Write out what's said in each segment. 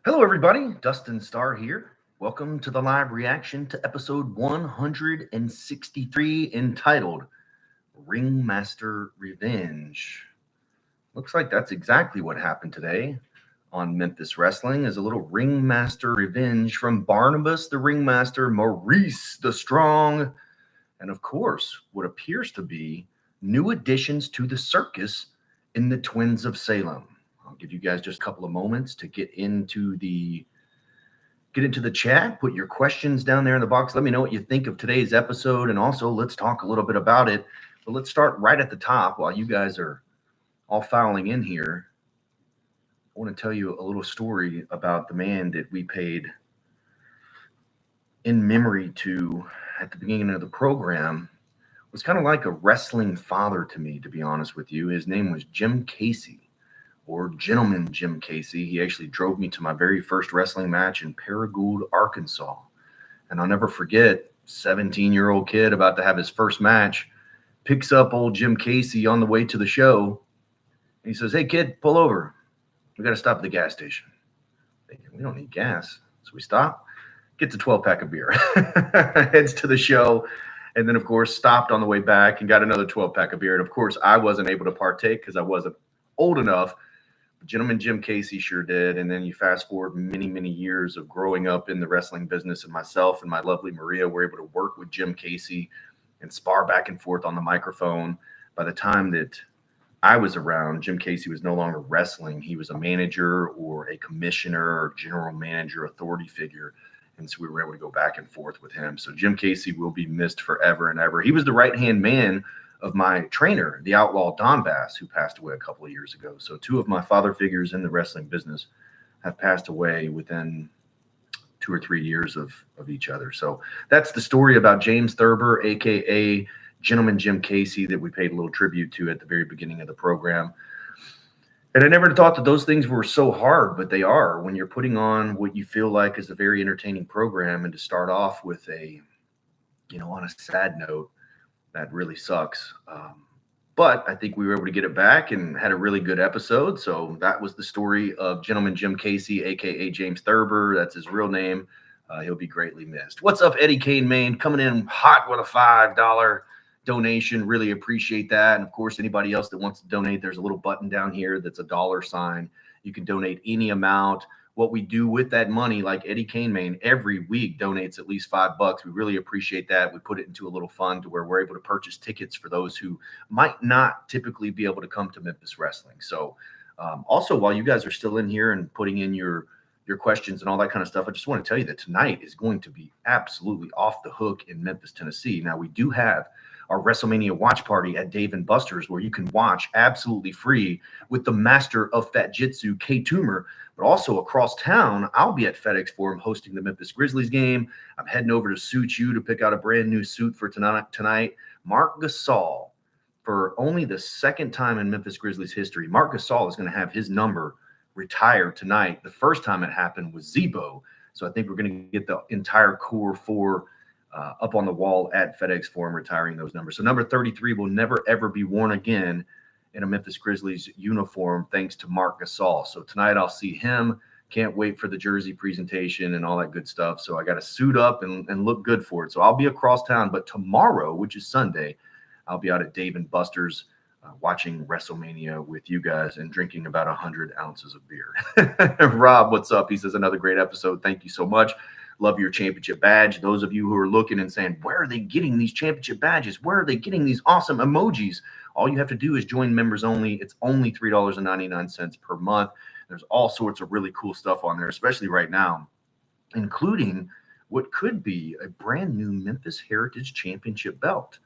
Hello, everybody. Dustin Starr here. Welcome to the live reaction to episode 163 entitled Ringmaster Revenge. Looks like that's exactly what happened today on Memphis Wrestling is a little Ringmaster Revenge from Barnabas the Ringmaster, Maurice the Strong, and of course, what appears to be new additions to the circus in the Twins of Salem. I'll give you guys just a couple of moments to get into the chat, put your questions down there in the box. Let me know what you think of today's episode, and also let's talk a little bit about it. But let's start right at the top while you guys are all filing in here. I want to tell you a little story about the man that we paid in memory to at the beginning of the program. It was kind of like a wrestling father to me, to be honest with you. His name was Jim Casey, or Gentleman Jim Casey. He actually drove me to my very first wrestling match in Paragould, Arkansas. And I'll never forget, 17-year-old kid about to have his first match, picks up old Jim Casey on the way to the show. And he says, "Hey, kid, pull over. We got to stop at the gas station." Thinking, we don't need gas. So we stop, gets a 12-pack of beer, heads to the show, and then, of course, stopped on the way back and got another 12-pack of beer. And, of course, I wasn't able to partake because I wasn't old enough. Gentleman Jim Casey sure did. And then you fast forward many, many years of growing up in the wrestling business, and myself and my lovely Maria were able to work with Jim Casey and spar back and forth on the microphone. By the time that I was around, Jim Casey was no longer wrestling. He was a manager or a commissioner or general manager, authority figure. And so we were able to go back and forth with him. So Jim Casey will be missed forever and ever. He was the right-hand man of my trainer, the outlaw Don Bass, who passed away a couple of years ago. So two of my father figures in the wrestling business have passed away within 2 or 3 years of each other. So that's the story about James Thurber, a.k.a. Gentleman Jim Casey, that we paid a little tribute to at the very beginning of the program. And I never thought that those things were so hard, but they are when you're putting on what you feel like is a very entertaining program. And to start off with on a sad note, that really sucks. But I think we were able to get it back and had a really good episode. So that was the story of Gentleman Jim Casey, a.k.a. James Thurber. That's his real name. He'll be greatly missed. What's up, Eddie Kane, Maine? Coming in hot with a $5 donation. Really appreciate that. And, of course, anybody else that wants to donate, there's a little button down here that's a dollar sign. You can donate any amount. What we do with that money, like Eddie Kane Main, every week donates at least $5. We really appreciate that. We put it into a little fund to where we're able to purchase tickets for those who might not typically be able to come to Memphis Wrestling. So also, while you guys are still in here and putting in your questions and all that kind of stuff, I just want to tell you that tonight is going to be absolutely off the hook in Memphis, Tennessee. Now, we do have our WrestleMania watch party at Dave & Buster's, where you can watch absolutely free with the master of Fat Jitsu, K Toomer. But also across town, I'll be at FedEx Forum hosting the Memphis Grizzlies game. I'm heading over to Suit You to pick out a brand new suit for tonight. Mark Gasol, for only the second time in Memphis Grizzlies history, Mark Gasol is going to have his number retired tonight. The first time it happened was Zebo. So I think we're going to get the entire core four up on the wall at FedEx Forum, retiring those numbers. So number 33 will never, ever be worn again in a Memphis Grizzlies uniform, thanks to Mark Gasol. So tonight I'll see him. Can't wait for the jersey presentation and all that good stuff. So I got to suit up and look good for it. So I'll be across town. But tomorrow, which is Sunday, I'll be out at Dave & Buster's watching WrestleMania with you guys and drinking about 100 ounces of beer. Rob, what's up? He says, another great episode. Thank you so much. Love your championship badge. Those of you who are looking and saying, where are they getting these championship badges? Where are they getting these awesome emojis? All you have to do is join members only. It's only $3.99 per month. There's all sorts of really cool stuff on there, especially right now, including what could be a brand new Memphis Heritage Championship belt.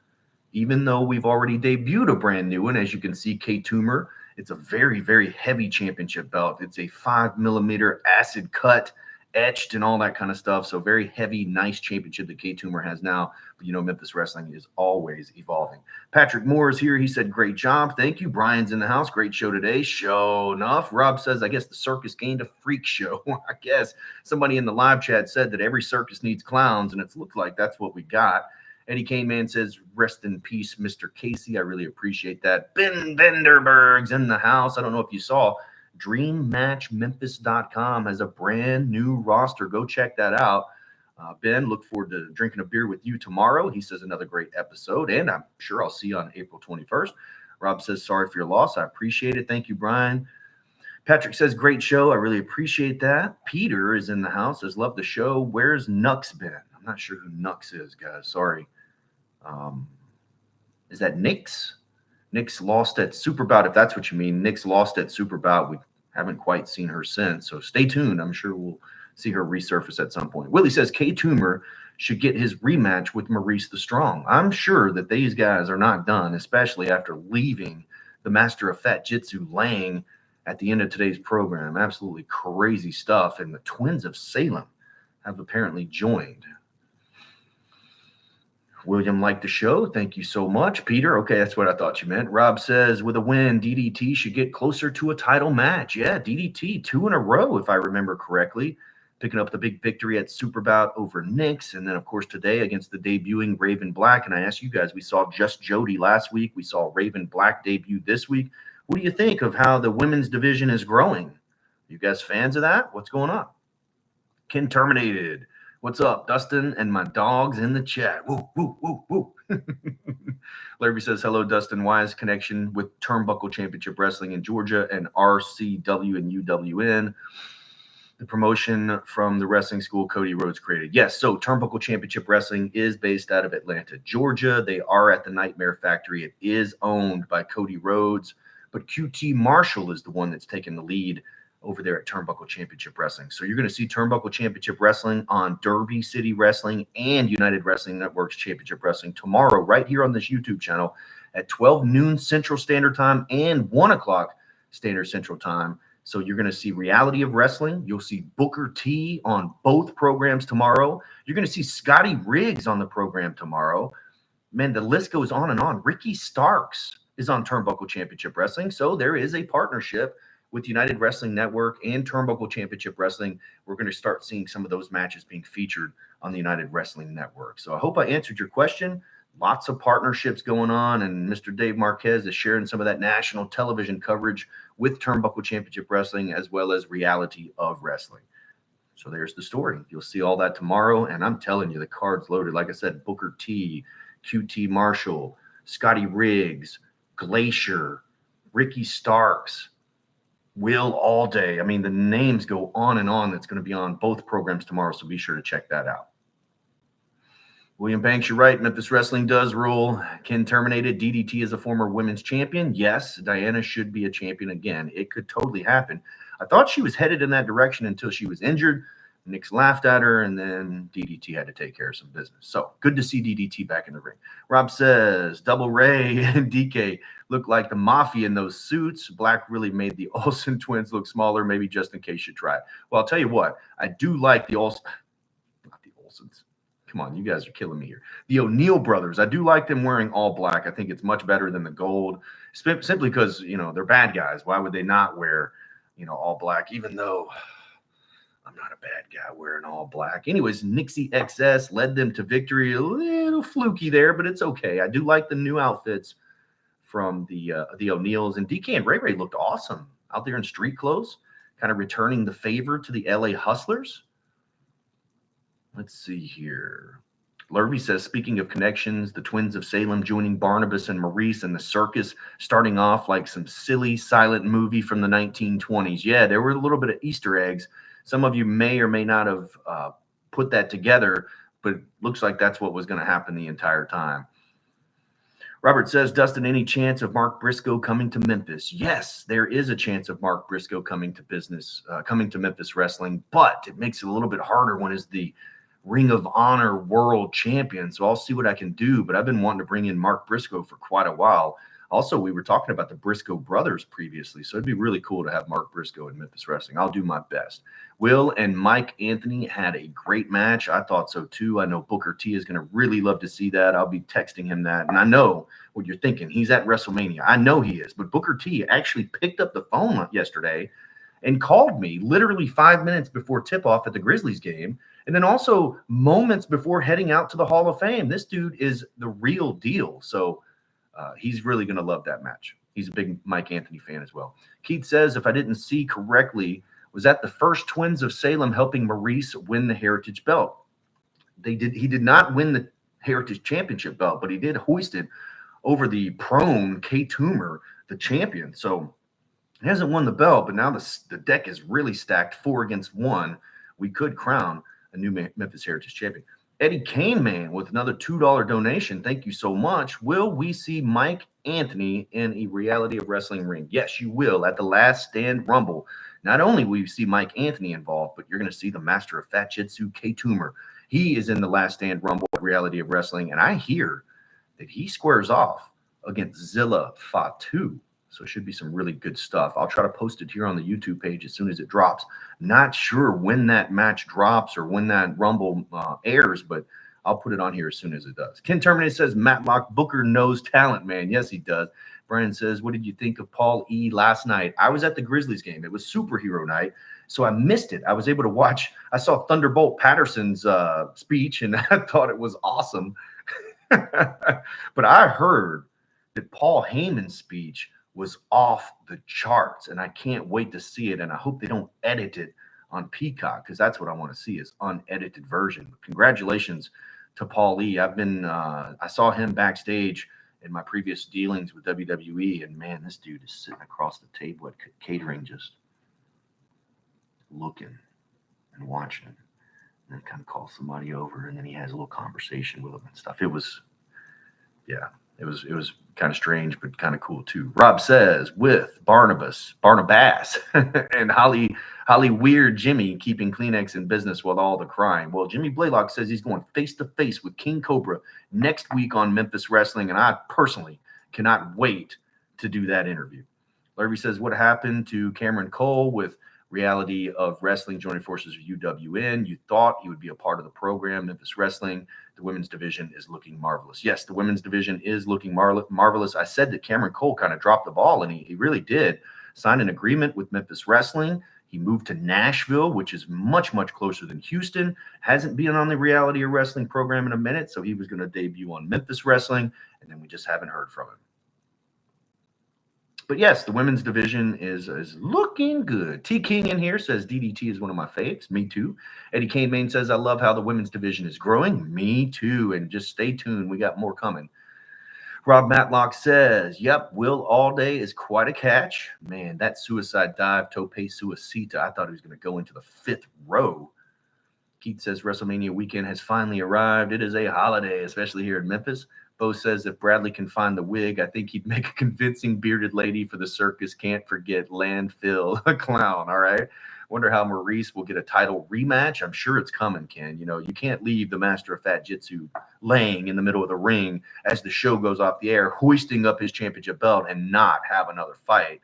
Even though we've already debuted a brand new one, as you can see, K Toomer, it's a very, very heavy championship belt. It's a 5mm acid cut, etched and all that kind of stuff. So very heavy, nice championship that K Toomer has now. But Memphis Wrestling is always evolving. Patrick Moore is here. He said, great job. Thank you. Brian's in the house. Great show today. Show enough. Rob says, I guess the circus gained a freak show. I guess somebody in the live chat said that every circus needs clowns, and it's looked like that's what we got. Eddie Kane Man says, rest in peace, Mr. Casey. I really appreciate that. Ben Vanderberg's in the house. I don't know if you saw, DreamMatchMemphis.com has a brand new roster. Go check that out. Ben, look forward to drinking a beer with you tomorrow. He says another great episode, and I'm sure I'll see you on April 21st. Rob says, sorry for your loss. I appreciate it. Thank you, Brian. Patrick says, great show. I really appreciate that. Peter is in the house. Says, love the show. Where's Nux been? I'm not sure who Nux is, guys. Sorry. Is that Nix? Nix lost at Superbout, if that's what you mean. Nix lost at Superbout. We haven't quite seen her since, so stay tuned. I'm sure we'll see her resurface at some point. Willie says K Toomer should get his rematch with Maurice the Strong. I'm sure that these guys are not done, especially after leaving the Master of Fat Jitsu Lang at the end of today's program. Absolutely crazy stuff. And the Twins of Salem have apparently joined. William liked the show. Thank you so much. Peter, okay, that's what I thought you meant. Rob says, with a win, DDT should get closer to a title match. Yeah, DDT 2 in a row, if I remember correctly. Picking up the big victory at Superbout over Nix. And then, of course, today against the debuting Raven Black. And I asked you guys, we saw Just Jody last week. We saw Raven Black debut this week. What do you think of how the women's division is growing? You guys fans of that? What's going on? Ken Terminated. What's up, Dustin and my dogs in the chat? Woo, woo, woo, woo. Larry says, hello, Dustin. Wise connection with Turnbuckle Championship Wrestling in Georgia and RCW and UWN. The promotion from the wrestling school Cody Rhodes created. Yes, so Turnbuckle Championship Wrestling is based out of Atlanta, Georgia. They are at the Nightmare Factory. It is owned by Cody Rhodes, but QT Marshall is the one that's taking the lead over there at Turnbuckle Championship Wrestling. So you're going to see Turnbuckle Championship Wrestling on Derby City Wrestling and United Wrestling Network's Championship Wrestling tomorrow right here on this YouTube channel at 12 noon Central Standard Time and 1 o'clock Standard Central Time. So you're going to see Reality of Wrestling. You'll see Booker T on both programs tomorrow. You're going to see Scotty Riggs on the program tomorrow. Man, the list goes on and on. Ricky Starks is on Turnbuckle Championship Wrestling. So there is a partnership with United Wrestling Network and Turnbuckle Championship Wrestling. We're going to start seeing some of those matches being featured on the United Wrestling Network. So I hope I answered your question. Lots of partnerships going on, and Mr. Dave Marquez is sharing some of that national television coverage with Turnbuckle Championship Wrestling as well as Reality of Wrestling. So there's the story. You'll see all that tomorrow, and I'm telling you, the card's loaded. Like I said, Booker T, QT Marshall, Scotty Riggs, Glacier, Ricky Starks, Will Allday. I mean, the names go on and on. That's going to be on both programs tomorrow, so be sure to check that out. William Banks, you're right. Memphis Wrestling does rule. Ken Terminated. DDT is a former women's champion. Yes, Diana should be a champion again. It could totally happen. I thought she was headed in that direction until she was injured. Nix laughed at her, and then DDT had to take care of some business. So good to see DDT back in the ring. Rob says, Double Ray and DK look like the Mafia in those suits. Black really made the Olsen twins look smaller, maybe just in case you try it. Well, I'll tell you what. I do like the Olsen. Not the Olsens. Come on, you guys are killing me here. The O'Neill brothers, I do like them wearing all black. I think it's much better than the gold, simply because, they're bad guys. Why would they not wear, all black, even though I'm not a bad guy wearing all black. Anyways, Nixie XS led them to victory. A little fluky there, but it's okay. I do like the new outfits from the O'Neills. And DK and Ray Ray looked awesome out there in street clothes, kind of returning the favor to the LA Hustlers. Let's see here. Lurvy says, speaking of connections, the Twins of Salem joining Barnabas and Maurice and the circus starting off like some silly silent movie from the 1920s. Yeah, there were a little bit of Easter eggs. Some of you may or may not have put that together, but it looks like that's what was going to happen the entire time. Robert says, Dustin, any chance of Mark Briscoe coming to Memphis? Yes, there is a chance of Mark Briscoe coming to Memphis Wrestling, but it makes it a little bit harder when he's the Ring of Honor world champion. So I'll see what I can do, but I've been wanting to bring in Mark Briscoe for quite a while. Also, we were talking about the Briscoe brothers previously, so it'd be really cool to have Mark Briscoe in Memphis Wrestling. I'll do my best. Will and Mike Anthony had a great match. I thought so too. I know Booker T is going to really love to see that. I'll be texting him that, and I know what you're thinking. He's at WrestleMania. I know he is, but Booker T actually picked up the phone yesterday and called me literally 5 minutes before tip-off at the Grizzlies game, and then also moments before heading out to the Hall of Fame. This dude is the real deal, so he's really going to love that match. He's a big Mike Anthony fan as well. Keith says, if I didn't see correctly, was that the first Twins of Salem helping Maurice win the Heritage belt? He did not win the Heritage Championship belt, but he did hoist it over the prone K Toomer, the champion. So he hasn't won the belt, but now the deck is really stacked 4-1. We could crown a new Memphis Heritage champion. Eddie Kane Man with another $2 donation. Thank you so much. Will we see Mike Anthony in a Reality of Wrestling ring? Yes, you will at the Last Stand Rumble. Not only will you see Mike Anthony involved, but you're going to see the Master of Fat Jitsu, K Toomer. He is in the Last Stand Rumble at Reality of Wrestling, and I hear that he squares off against Zilla Fatu. So it should be some really good stuff. I'll try to post it here on the YouTube page as soon as it drops. Not sure when that match drops or when that Rumble airs, but I'll put it on here as soon as it does. Ken Terminator says, Matlock Booker knows talent, man. Yes, he does. Brian says, what did you think of Paul E. last night? I was at the Grizzlies game. It was superhero night, so I missed it. I was able to watch. I saw Thunderbolt Patterson's speech, and I thought it was awesome. But I heard that Paul Heyman's speech was off the charts, and I can't wait to see it, and I hope they don't edit it on Peacock, because that's what I want to see is unedited version. But congratulations to Paul Lee. I saw him backstage in my previous dealings with WWE, and man, this dude is sitting across the table at catering, just looking and watching, and then kind of calls somebody over, and then he has a little conversation with them and stuff. It was kind of strange, but kind of cool too. Rob says, with Barnabas, and Holly Weird Jimmy keeping Kleenex in business with all the crime. Well, Jimmy Blaylock says he's going face to face with King Cobra next week on Memphis Wrestling, and I personally cannot wait to do that interview. Larry says, what happened to Cameron Cole with Reality of Wrestling joining forces with UWN? You thought he would be a part of the program. Memphis Wrestling, the women's division is looking marvelous. Yes, the women's division is looking marvelous. I said that Cameron Cole kind of dropped the ball, and he really did. Signed an agreement with Memphis Wrestling. He moved to Nashville, which is much, much closer than Houston. Hasn't been on the Reality of Wrestling program in a minute, so he was going to debut on Memphis Wrestling, and then we just haven't heard from him. But yes, the women's division is looking good. T King in here says DDT is one of my faves. Me too. Eddie Kane Main says, I love how the women's division is growing. Me too. And just stay tuned. We got more coming. Rob Matlock says, yep, Will All Day is quite a catch. Man, that suicide dive, Tope Suicida, I thought he was going to go into the 5th row. Keith says, WrestleMania weekend has finally arrived. It is a holiday, especially here in Memphis. Bo says, if Bradley can find the wig, I think he'd make a convincing bearded lady for the circus. Can't forget Landfill, a clown, all right? Wonder how Maurice will get a title rematch. I'm sure it's coming, Ken. You know, you can't leave the Master of Fat Jitsu laying in the middle of the ring as the show goes off the air, hoisting up his championship belt and not have another fight.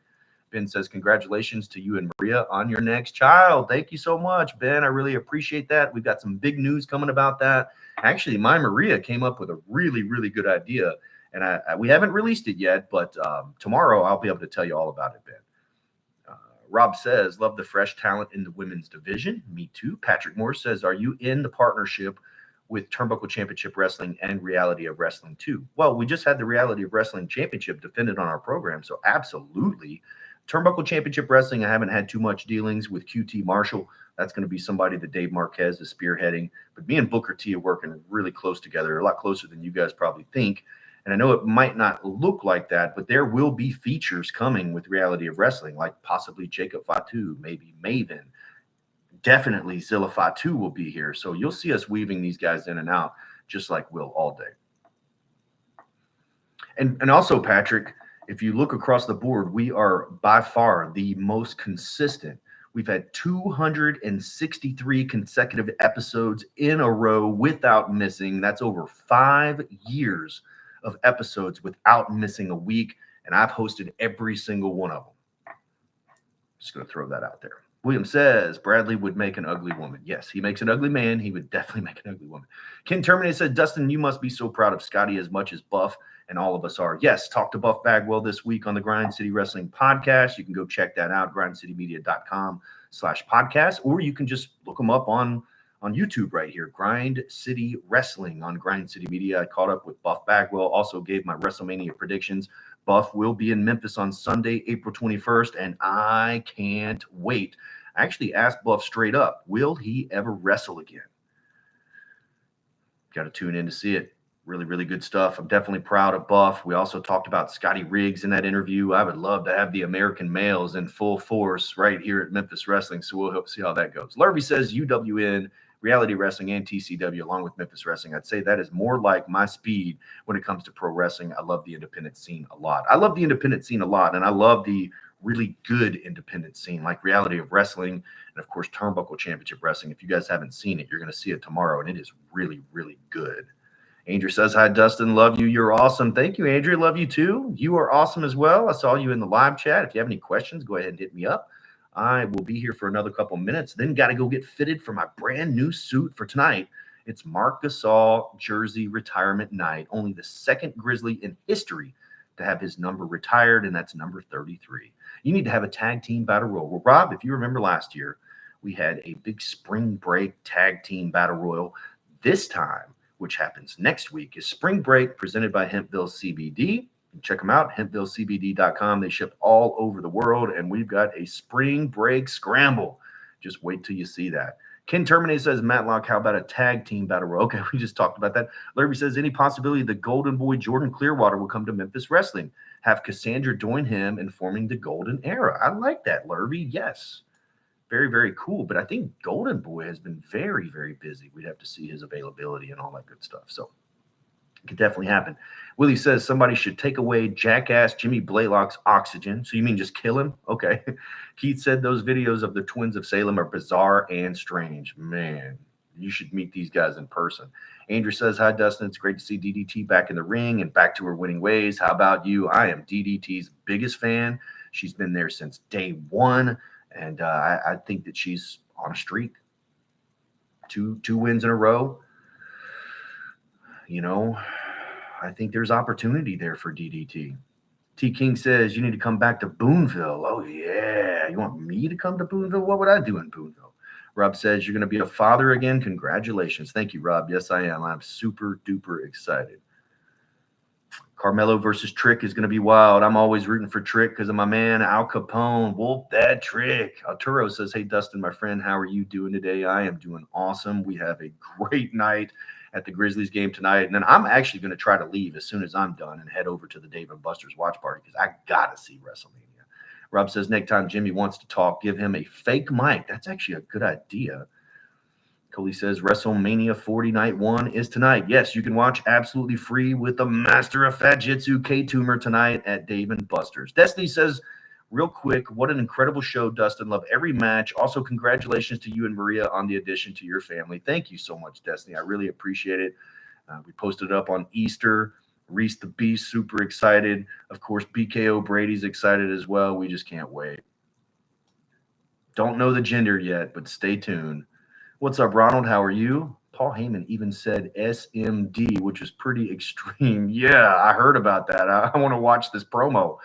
Ben says, congratulations to you and Maria on your next child. Thank you so much, Ben. I really appreciate that. We've got some big news coming about that. Actually, my Maria came up with a really, really good idea, and we haven't released it yet, but tomorrow I'll be able to tell you all about it, Ben. Rob says, love the fresh talent in the women's division. Me too. Patrick Moore says, are you in the partnership with Turnbuckle Championship Wrestling and Reality of Wrestling too? Well, we just had the Reality of Wrestling Championship defended on our program, so absolutely. Turnbuckle Championship Wrestling, I haven't had too much dealings with QT Marshall. That's going to be somebody that Dave Marquez is spearheading. But me and Booker T are working really close together, a lot closer than you guys probably think. And I know it might not look like that, but there will be features coming with Reality of Wrestling, like possibly Jacob Fatu, maybe Maven. Definitely Zilla Fatu will be here. So you'll see us weaving these guys in and out, just like Will All Day. And also, Patrick, if you look across the board, we are by far the most consistent. We've had 263 consecutive episodes in a row without missing. That's over 5 years of episodes without missing a week, and I've hosted every single one of them. Just going to throw that out there. William says, Bradley would make an ugly woman. Yes, he makes an ugly man. He would definitely make an ugly woman. Ken Terminator said, Dustin, you must be so proud of Scotty as much as Buff and all of us are. Yes, talk to Buff Bagwell this week on the Grind City Wrestling Podcast. You can go check that out, grindcitymedia.com/podcast, or you can just look them up on YouTube right here, Grind City Wrestling on Grind City Media. I caught up with Buff Bagwell, also gave my WrestleMania predictions. Buff will be in Memphis on Sunday, April 21st, and I can't wait. I actually asked Buff straight up, will he ever wrestle again? Got to tune in to see it. Really, really good stuff. I'm definitely proud of Buff. We also talked about Scotty Riggs in that interview. I would love to have the American males in full force right here at Memphis Wrestling, so we'll see how that goes. Lurvy says UWN, Reality Wrestling, and TCW along with Memphis Wrestling. I'd say that is more like my speed when it comes to pro wrestling. I love the independent scene a lot. I love the independent scene a lot, and I love the really good independent scene like Reality of Wrestling and, of course, Turnbuckle Championship Wrestling. If you guys haven't seen it, you're going to see it tomorrow, and it is really, really good. Andrew says, hi, Dustin. Love you. You're awesome. Thank you, Andrew. Love you, too. You are awesome as well. I saw you in the live chat. If you have any questions, go ahead and hit me up. I will be here for another couple minutes. Then got to go get fitted for my brand new suit for tonight. It's Mark Gasol jersey retirement night. Only the second Grizzly in history to have his number retired, and that's number 33. You need to have a tag team battle royal. Well, Rob, if you remember last year, we had a big spring break tag team battle royal. This time, which happens next week, is Spring Break presented by Hempville CBD. Check them out, hempvillecbd.com. They ship all over the world, and we've got a Spring Break scramble. Just wait till you see that. Ken Terminator says, Matlock, how about a tag team battle royal? Okay, we just talked about that. Larry says, any possibility the Golden Boy Jordan Clearwater will come to Memphis Wrestling? Have Cassandra join him in forming the Golden Era. I like that, Larry. Yes. Very, very cool. But I think Golden Boy has been very, very busy. We'd have to see his availability and all that good stuff. So it could definitely happen. Willie says somebody should take away jackass Jimmy Blaylock's oxygen. So you mean just kill him? Okay. Keith said those videos of the Twins of Salem are bizarre and strange. Man, you should meet these guys in person. Andrew says, hi, Dustin. It's great to see DDT back in the ring and back to her winning ways. How about you? I am DDT's biggest fan. She's been there since day one. And I think that she's on a streak. Two wins in a row. You know, I think there's opportunity there for DDT. T. King says, you need to come back to Boonville. Oh, yeah. You want me to come to Boonville? What would I do in Boonville? Rob says, you're going to be a father again. Congratulations. Thank you, Rob. Yes, I am. I'm super duper excited. Carmelo versus Trick is going to be wild. I'm always rooting for Trick because of my man, Al Capone. Wolf that Trick. Arturo says, hey, Dustin, my friend, how are you doing today? I am doing awesome. We have a great night at the Grizzlies game tonight. And then I'm actually going to try to leave as soon as I'm done and head over to the Dave & Buster's watch party because I got to see WrestleMania. Rob says, next time Jimmy wants to talk, give him a fake mic. That's actually a good idea. Coley says WrestleMania 40 Night 1 is tonight. Yes, you can watch absolutely free with the Master of Fat Jitsu, K-Toomer, tonight at Dave & Buster's. Destiny says, real quick, what an incredible show, Dustin. Love every match. Also, congratulations to you and Maria on the addition to your family. Thank you so much, Destiny. I really appreciate it. We posted it up on Easter. Reese the Beast, super excited. Of course, BKO Brady's excited as well. We just can't wait. Don't know the gender yet, but stay tuned. What's up, Ronald? How are you? Paul Heyman even said SMD, which is pretty extreme. Yeah, I heard about that. I want to watch this promo.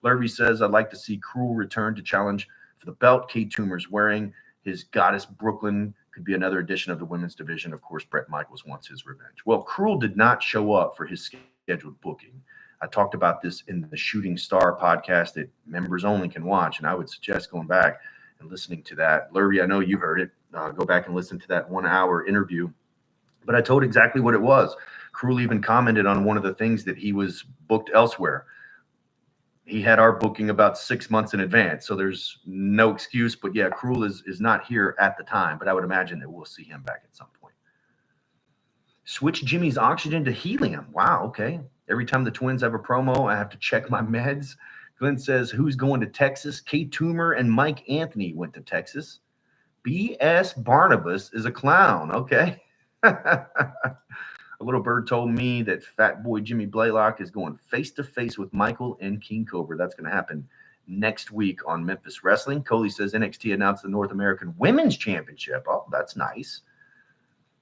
Larry says, I'd like to see Cruel return to challenge for the belt. K-Toomer's wearing his Goddess Brooklyn. Could be another edition of the women's division. Of course, Bret Michaels wants his revenge. Well, Cruel did not show up for his scheduled booking. I talked about this in the Shooting Star podcast that members only can watch, and I would suggest going back and listening to that. Larry, I know you heard it. Go back and listen to that 1 hour interview. But I told exactly what it was. Cruel even commented on one of the things that he was booked elsewhere. He had our booking about 6 months in advance, so there's no excuse. But yeah, Cruel is not here at the time, but I would imagine that we'll see him back at some point. Switch Jimmy's oxygen to helium. Wow, okay. Every time the Twins have a promo, I have to check my meds. Glenn says, who's going to Texas? K-Toomer and Mike Anthony went to Texas. B.S. Barnabas is a clown. Okay. A little bird told me that Fat Boy Jimmy Blaylock is going face-to-face with Michael and King Cobra. That's going to happen next week on Memphis Wrestling. Coley says NXT announced the North American Women's Championship. Oh, that's nice.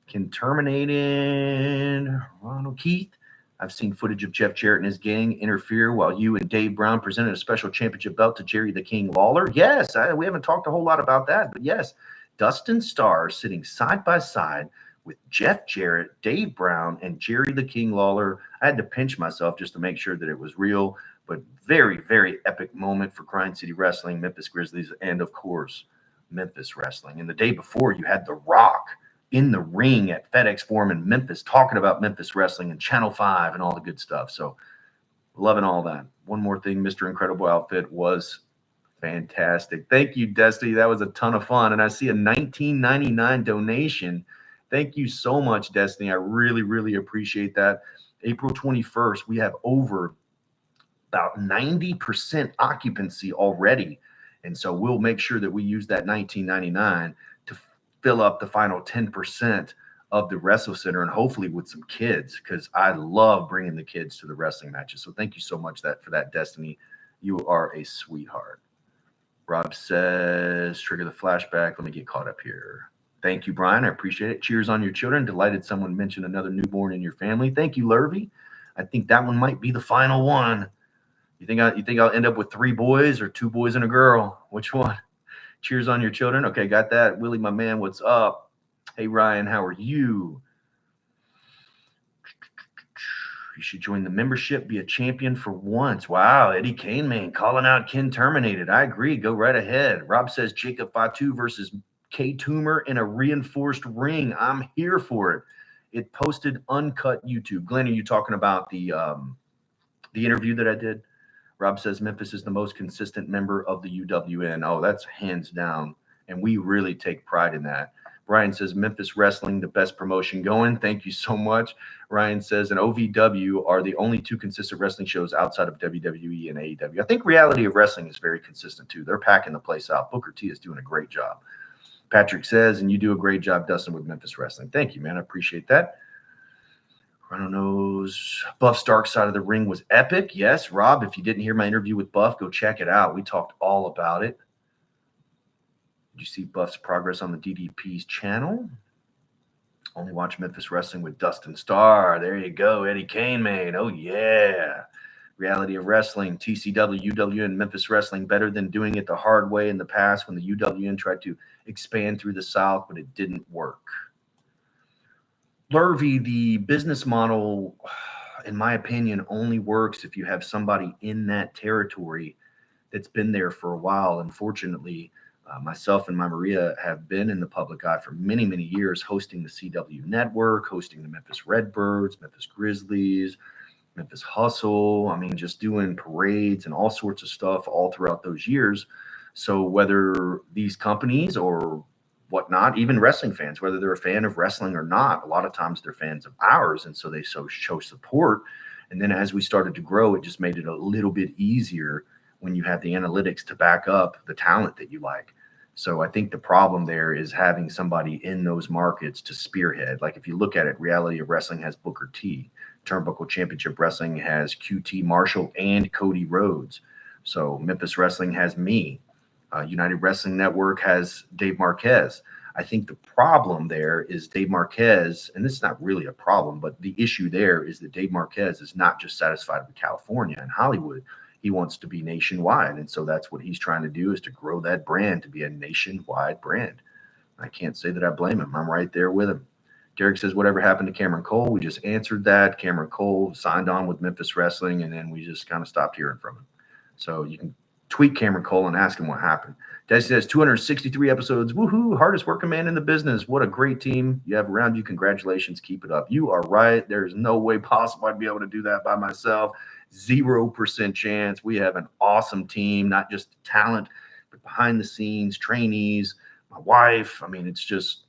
Can terminate in Ronald Keith. I've seen footage of Jeff Jarrett and his gang interfere while you and Dave Brown presented a special championship belt to Jerry the King Lawler. Yes, we haven't talked a whole lot about that, but yes, Dustin Starr sitting side by side with Jeff Jarrett, Dave Brown, and Jerry the King Lawler. I had to pinch myself just to make sure that it was real. But very, very epic moment for Grind City Wrestling, Memphis Grizzlies, and of course, Memphis Wrestling. And the day before, you had The Rock in the ring at FedEx Forum in Memphis talking about Memphis Wrestling and Channel 5 and all the good stuff. So loving all that. One more thing, Mr. Incredible outfit was fantastic. Thank you, Destiny. That was a ton of fun. And I see a $19.99 donation. Thank you so much, Destiny. I really, really appreciate that. April 21st, we have over about 90% occupancy already. And so we'll make sure that we use that $19.99 to fill up the final 10% of the Wrestle Center, and hopefully with some kids, because I love bringing the kids to the wrestling matches. So thank you so much for that, Destiny. You are a sweetheart. Rob says, trigger the flashback. Let me get caught up here. Thank you, Brian. I appreciate it. Cheers on your children. Delighted someone mentioned another newborn in your family. Thank you, Lurvy. I think that one might be the final one. You think I'll end up with 3 boys or 2 boys and a girl? Which one? Cheers on your children. Okay, got that. Willie, my man, what's up? Hey, Ryan, how are you? You should join the membership, be a champion for once. Wow, Eddie Kane, man, calling out Ken Terminated. I agree. Go right ahead. Rob says Jacob Fatu versus K Toomer in a reinforced ring. I'm here for it. It posted uncut YouTube. Glenn, are you talking about the interview that I did? Rob says Memphis is the most consistent member of the UWN. Oh, that's hands down. And we really take pride in that. Brian says Memphis Wrestling, the best promotion going. Thank you so much. Ryan says, and OVW are the only 2 consistent wrestling shows outside of WWE and AEW. I think Reality of Wrestling is very consistent too. They're packing the place out. Booker T is doing a great job. Patrick says, and you do a great job, Dustin, with Memphis Wrestling. Thank you, man. I appreciate that. Rhino knows Buff's Dark Side of the Ring was epic. Yes, Rob, if you didn't hear my interview with Buff, go check it out. We talked all about it. Did you see Buff's progress on the DDP's channel? Only watch Memphis Wrestling with Dustin Starr. There you go, Eddie Kane, man. Oh, yeah. Reality of Wrestling, TCW, UWN, Memphis Wrestling, better than doing it the hard way in the past when the UWN tried to expand through the South, but it didn't work. Lurvy, the business model, in my opinion, only works if you have somebody in that territory that's been there for a while. Unfortunately, myself and my Maria have been in the public eye for many, many years, hosting the CW Network, hosting the Memphis Redbirds, Memphis Grizzlies, Memphis Hustle. I mean, just doing parades and all sorts of stuff all throughout those years. So whether these companies or whatnot, even wrestling fans, whether they're a fan of wrestling or not, a lot of times they're fans of ours. And so they show support. And then as we started to grow, it just made it a little bit easier when you have the analytics to back up the talent that you like. So I think the problem there is having somebody in those markets to spearhead. Like if you look at it, Reality of Wrestling has Booker T. Turnbuckle Championship Wrestling has QT Marshall and Cody Rhodes. So Memphis Wrestling has me. United Wrestling Network has Dave Marquez. I think the problem there is Dave Marquez, and this is not really a problem, but the issue there is that Dave Marquez is not just satisfied with California and Hollywood. He wants to be nationwide. And so that's what he's trying to do, is to grow that brand to be a nationwide brand. I can't say that I blame him. I'm right there with him. Derek says, whatever happened to Cameron Cole? We just answered that. Cameron Cole signed on with Memphis Wrestling, and then we just kind of stopped hearing from him. So you can tweet Cameron Cole and ask him what happened. Des says 263 episodes. Woohoo. Hardest working man in the business. What a great team you have around you. Congratulations. Keep it up. You are right. There's no way possible I'd be able to do that by myself. 0% chance. We have an awesome team, not just talent, but behind the scenes, trainees, my wife. I mean, it's just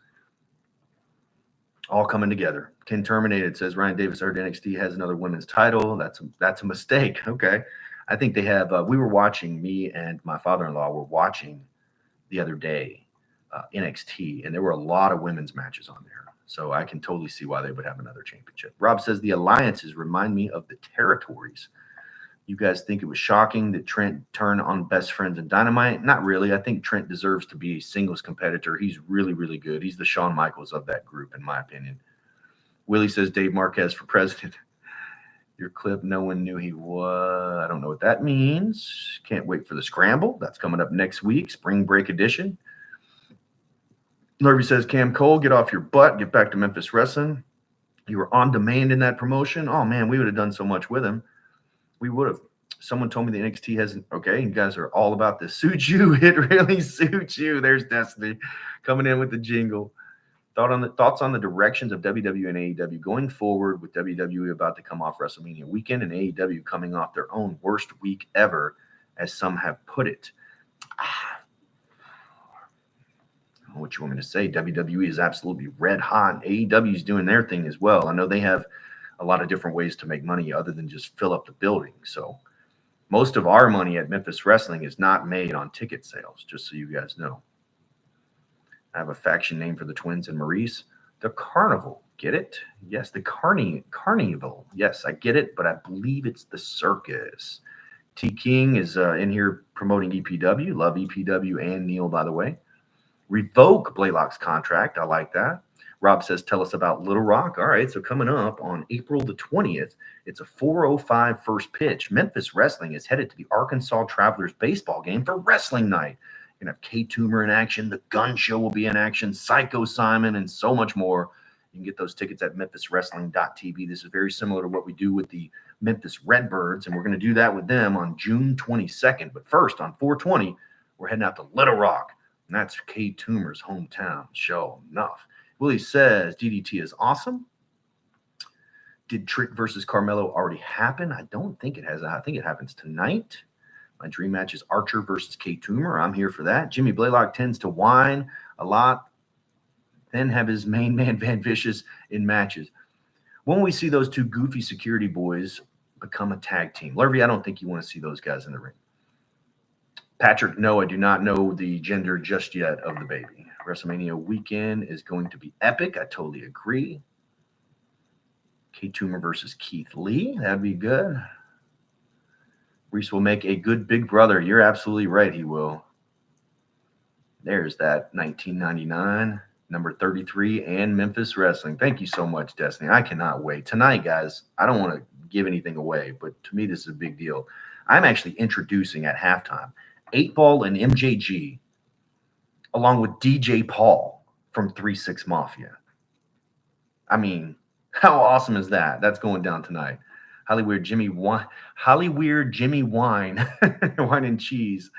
all coming together. Ken Terminated says Ryan Davis heard NXT has another women's title. That's a mistake. Okay. I think they have. We were watching, me and my father-in-law were watching the other day NXT, and there were a lot of women's matches on there. So I can totally see why they would have another championship. Rob says the alliances remind me of the territories. You guys think it was shocking that Trent turned on Best Friends and Dynamite? Not really. I think Trent deserves to be a singles competitor. He's really, really good. He's the Shawn Michaels of that group, in my opinion. Willie says Dave Marquez for president. Your clip, no one knew he was. I don't know what that means. Can't wait for the Scramble. That's coming up next week, Spring Break Edition. Lurvy says, Cam Cole, get off your butt. Get back to Memphis Wrestling. You were on demand in that promotion. Oh, man, we would have done so much with him. We would have. Someone told me the NXT hasn't. Okay, you guys are all about this. Suits you. It really suits you. There's Destiny coming in with the jingle. Thoughts on the directions of WWE and AEW going forward, with WWE about to come off WrestleMania weekend and AEW coming off their own worst week ever, as some have put it. I don't know what you want me to say. WWE is absolutely red hot. AEW is doing their thing as well. I know they have a lot of different ways to make money other than just fill up the building. So most of our money at Memphis Wrestling is not made on ticket sales, just so you guys know. I have a faction name for the Twins and Maurice. The Carnival. Get it? Yes, the Carnival. Yes, I get it, but I believe it's the Circus. T. King is in here promoting EPW. Love EPW and Neil, by the way. Revoke Blaylock's contract. I like that. Rob says, tell us about Little Rock. All right, so coming up on April the 20th, it's a 4:05 first pitch. Memphis Wrestling is headed to the Arkansas Travelers baseball game for wrestling night. You're going to have K Toomer in action. The Gun Show will be in action. Psycho Simon and so much more. You can get those tickets at memphiswrestling.tv. This is very similar to what we do with the Memphis Redbirds, and we're going to do that with them on June 22nd. But first, on 4/20, we're heading out to Little Rock, and that's K Toomer's hometown. Show enough. Willie says DDT is awesome. Did Trick versus Carmelo already happen? I don't think it has. I think it happens tonight. My dream match is Archer versus K Toomer. I'm here for that. Jimmy Blaylock tends to whine a lot, then have his main man Van Vicious in matches. When we see those two goofy security boys become a tag team? Lurvy, I don't think you want to see those guys in the ring. Patrick, no, I do not know the gender just yet of the baby. WrestleMania weekend is going to be epic. I totally agree. K Toomer versus Keith Lee. That'd be good. Reese will make a good big brother. You're absolutely right. He will. There's that 1999, number 33, and Memphis Wrestling. Thank you so much, Destiny. I cannot wait. Tonight, guys, I don't want to give anything away, but to me, this is a big deal. I'm actually introducing at halftime 8-Ball and MJG, along with DJ Paul from 3-6 Mafia. I mean, how awesome is that? That's going down tonight. Hollyweird Jimmy Wine, Wine and Cheese.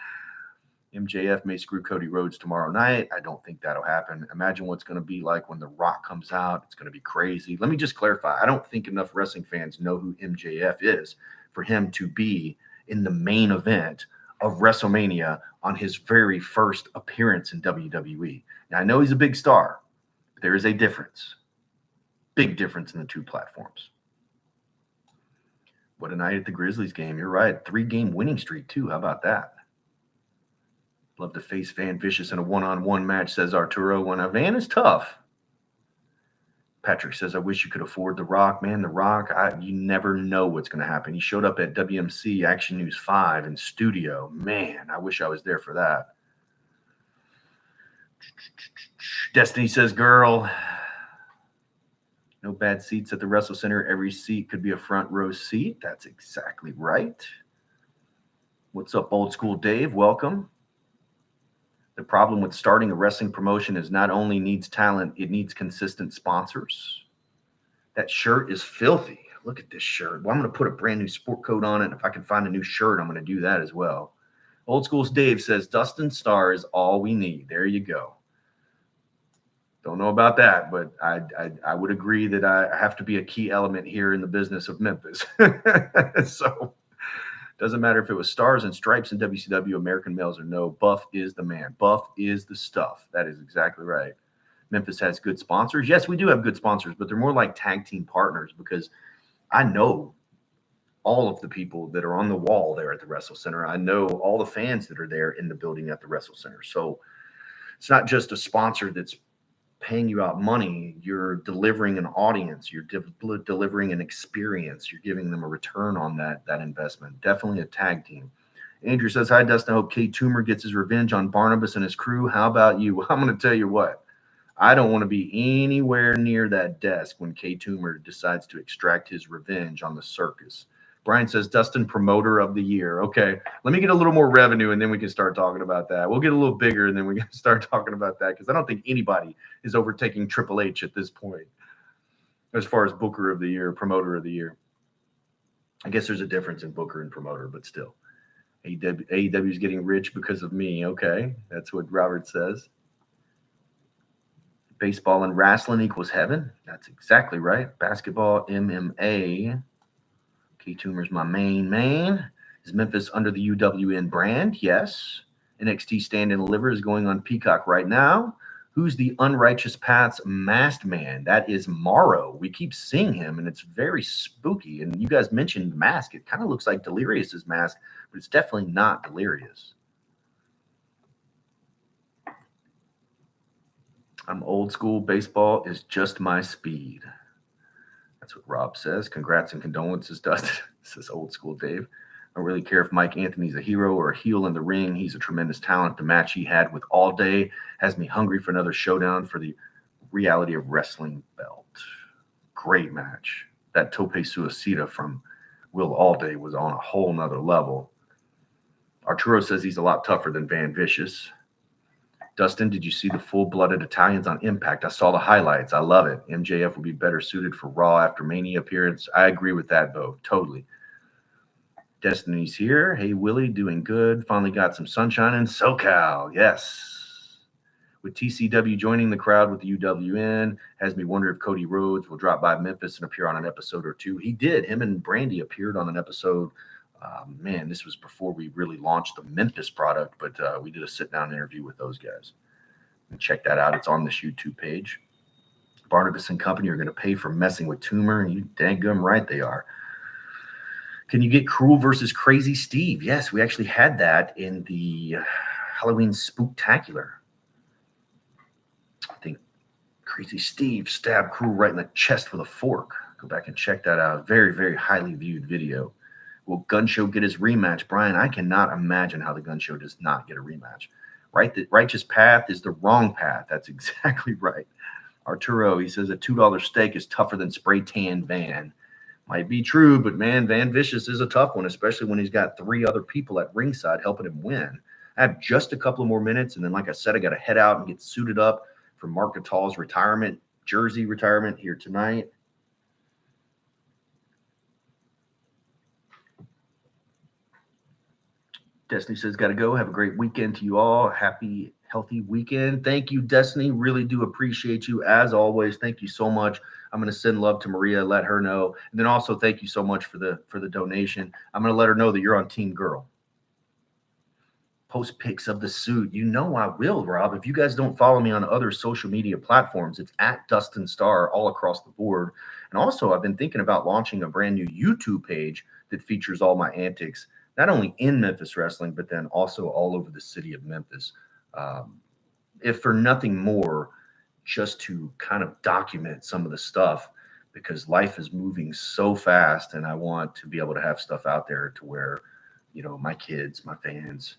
MJF may screw Cody Rhodes tomorrow night. I don't think that'll happen. Imagine what's going to be like when The Rock comes out. It's going to be crazy. Let me just clarify. I don't think enough wrestling fans know who MJF is for him to be in the main event of WrestleMania on his very first appearance in WWE. Now, I know he's a big star, but there is a difference. Big difference in the two platforms. What a night at the Grizzlies game. You're right. 3-game winning streak, too. How about that? Love to face Van Vicious in a one-on-one match, says Arturo. When a Van is tough. Patrick says, I wish you could afford The Rock. Man, The Rock, you never know what's going to happen. He showed up at WMC Action News 5 in studio. Man, I wish I was there for that. Destiny says, girl, no bad seats at the Wrestle Center. Every seat could be a front row seat. That's exactly right. What's up, Old School Dave? Welcome. The problem with starting a wrestling promotion is not only needs talent, it needs consistent sponsors. That shirt is filthy. Look at this shirt. Well, I'm going to put a brand new sport coat on it. If I can find a new shirt, I'm going to do that as well. Old School's Dave says, Dustin Starr is all we need. There you go. Don't know about that, but I would agree that I have to be a key element here in the business of Memphis. So doesn't matter if it was Stars and Stripes in WCW, American Males or no, Buff is the man. Buff is the stuff. That is exactly right. Memphis has good sponsors. Yes, we do have good sponsors, but they're more like tag team partners because I know all of the people that are on the wall there at the Wrestle Center. I know all the fans that are there in the building at the Wrestle Center. So it's not just a sponsor that's paying you out money. You're delivering an audience. You're delivering an experience. You're giving them a return on that investment. Definitely a tag team. Andrew says, hi, Dustin. I hope K Toomer gets his revenge on Barnabas and his crew. How about you? Well, I'm going to tell you what. I don't want to be anywhere near that desk when K Toomer decides to extract his revenge on the circus. Brian says, Dustin, promoter of the year. Okay, let me get a little more revenue, and then we can start talking about that. We'll get a little bigger, and then we can start talking about that, because I don't think anybody is overtaking Triple H at this point as far as Booker of the Year, promoter of the year. I guess there's a difference in booker and promoter, but still. AEW is getting rich because of me. Okay, that's what Robert says. Baseball and wrestling equals heaven. That's exactly right. Basketball, MMA. K-Tumor's my main. Is Memphis under the UWN brand? Yes. NXT Stand and Deliver is going on Peacock right now. Who's the Unrighteous Path's masked man? That is Morrow. We keep seeing him, and it's very spooky. And you guys mentioned the mask. It kind of looks like Delirious's mask, but it's definitely not Delirious. I'm old school. Baseball is just my speed. That's what Rob says. Congrats and condolences, Dustin. Says old school Dave. I don't really care if Mike Anthony's a hero or a heel in the ring. He's a tremendous talent. The match he had with All Day has me hungry for another showdown for the Reality of Wrestling belt. Great match. That Tope Suicida from Will All Day was on a whole nother level. Arturo says he's a lot tougher than Van Vicious. Dustin, did you see the full-blooded Italians on Impact? I saw the highlights. I love it. MJF will be better suited for Raw after Mania appearance. I agree with that, Bo. Totally. Destiny's here. Hey, Willie, doing good. Finally got some sunshine in SoCal. Yes. With TCW joining the crowd with the UWN, has me wonder if Cody Rhodes will drop by Memphis and appear on an episode or two. He did. Him and Brandy appeared on an episode. Man, this was before we really launched the Memphis product, but we did a sit-down interview with those guys. And check that out. It's on this YouTube page. Barnabas and company are going to pay for messing with Tumor, and you dang gum right they are. Can you get Cruel versus Crazy Steve? Yes, we actually had that in the Halloween Spooktacular. I think Crazy Steve stabbed Cruel right in the chest with a fork. Go back and check that out. Very, very highly viewed video. Will Gun Show get his rematch? Brian, I cannot imagine how the Gun Show does not get a rematch. Right? The righteous path is the wrong path. That's exactly right. Arturo, he says a $2 steak is tougher than spray tan Van. Might be true, but man, Van Vicious is a tough one, especially when he's got 3 other people at ringside helping him win. I have just a couple of more minutes, and then, like I said, I got to head out and get suited up for Mark Gatal's jersey retirement here tonight. Destiny says, got to go. Have a great weekend to you all. Happy, healthy weekend. Thank you, Destiny. Really do appreciate you. As always, thank you so much. I'm going to send love to Maria, let her know. And then also thank you so much for the donation. I'm going to let her know that you're on Team Girl. Post pics of the suit. You know I will, Rob. If you guys don't follow me on other social media platforms, it's at Dustin Starr all across the board. And also, I've been thinking about launching a brand new YouTube page that features all my antics, not only in Memphis wrestling, but then also all over the city of Memphis. If for nothing more, just to kind of document some of the stuff, because life is moving so fast, and I want to be able to have stuff out there to where, you know, my kids, my fans,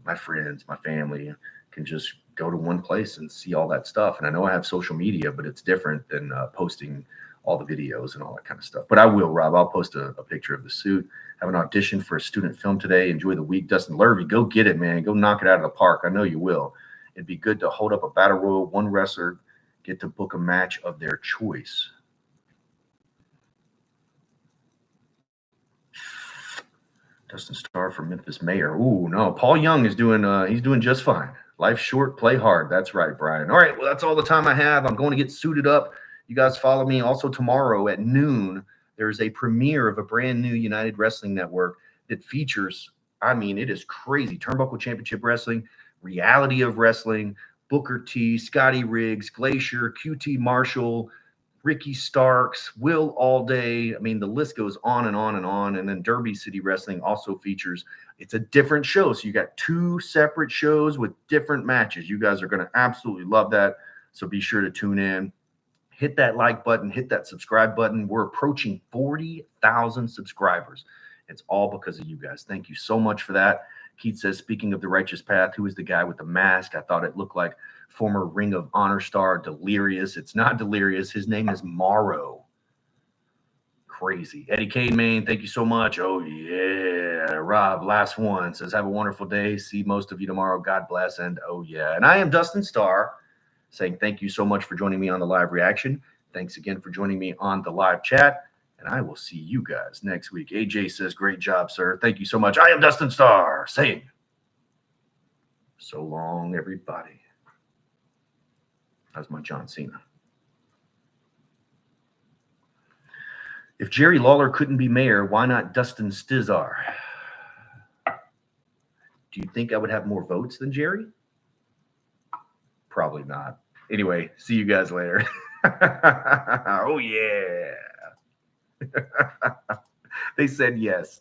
my friends, my family can just go to one place and see all that stuff. And I know I have social media, but it's different than posting all the videos and all that kind of stuff. But I will, Rob. I'll post a picture of the suit. Have an audition for a student film today. Enjoy the week. Dustin Lurvey, go get it, man. Go knock it out of the park. I know you will. It'd be good to hold up a battle royal, one wrestler, get to book a match of their choice. Dustin Starr for Memphis mayor. Ooh, no. Paul Young is doing he's doing just fine. Life short, play hard. That's right, Brian. All right, well, that's all the time I have. I'm going to get suited up. You guys follow me. Also tomorrow at noon, there's a premiere of a brand new United Wrestling Network that features, I mean, it is crazy. Turnbuckle Championship Wrestling, Reality of Wrestling, Booker T, Scotty Riggs, Glacier, QT Marshall, Ricky Starks, Will All Day. I mean, the list goes on and on and on. And then Derby City Wrestling also features, it's a different show. So you got 2 separate shows with different matches. You guys are going to absolutely love that. So be sure to tune in. Hit that like button, hit that subscribe button. We're approaching 40,000 subscribers. It's all because of you guys. Thank you so much for that. Keith says, speaking of the righteous path, who is the guy with the mask? I thought it looked like former Ring of Honor star Delirious. It's not Delirious. His name is Morrow. Crazy. Eddie Kane, Maine, thank you so much. Oh, yeah. Rob, last one, says, have a wonderful day. See most of you tomorrow. God bless. And oh, yeah. And I am Dustin Starr, saying thank you so much for joining me on the live reaction. Thanks again for joining me on the live chat. And I will see you guys next week. AJ says, great job, sir. Thank you so much. I am Dustin Starr saying, so long, everybody. That's my John Cena. If Jerry Lawler couldn't be mayor, why not Dustin Starr? Do you think I would have more votes than Jerry? Probably not. Anyway, see you guys later. Oh, yeah. They said yes.